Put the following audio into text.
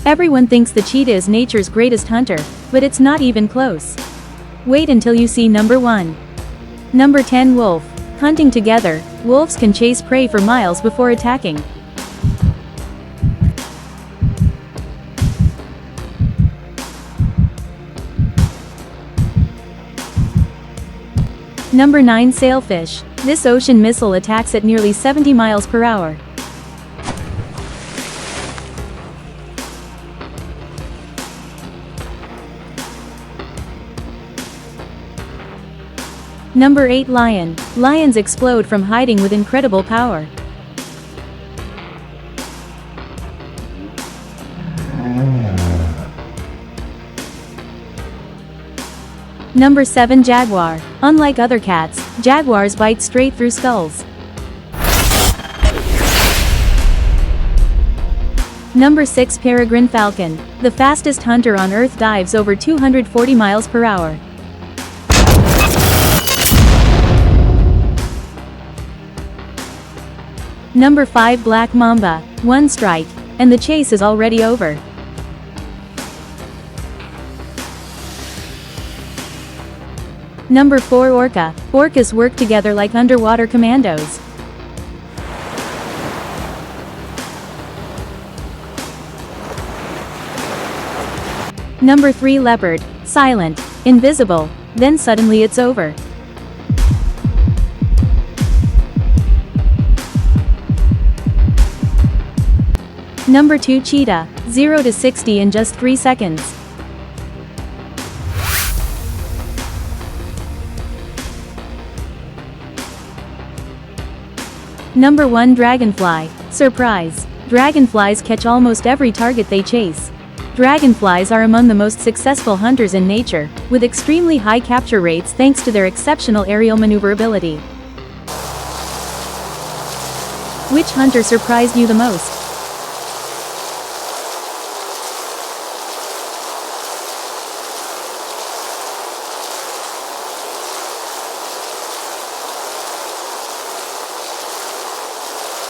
Everyone thinks the cheetah is nature's greatest hunter, but it's not even close. Wait until you see number 1. Number 10 Wolf. Hunting together, wolves can chase prey for miles before attacking. Number 9 Sailfish. This ocean missile attacks at nearly 70 miles per hour. Number 8 Lion. Lions explode from hiding with incredible power. Number 7 Jaguar. Unlike other cats, jaguars bite straight through skulls. Number 6 Peregrine Falcon. The fastest hunter on Earth dives over 240 miles per hour. Number 5 Black Mamba. One strike, and the chase is already over. Number 4 Orca. Orcas work together like underwater commandos. Number 3 Leopard. Silent, invisible, then suddenly it's over. Number 2 Cheetah. 0 to 60 in just 3 seconds. Number 1 Dragonfly. Surprise! Dragonflies catch almost every target they chase. Dragonflies are among the most successful hunters in nature, with extremely high capture rates thanks to their exceptional aerial maneuverability. Which hunter surprised you the most?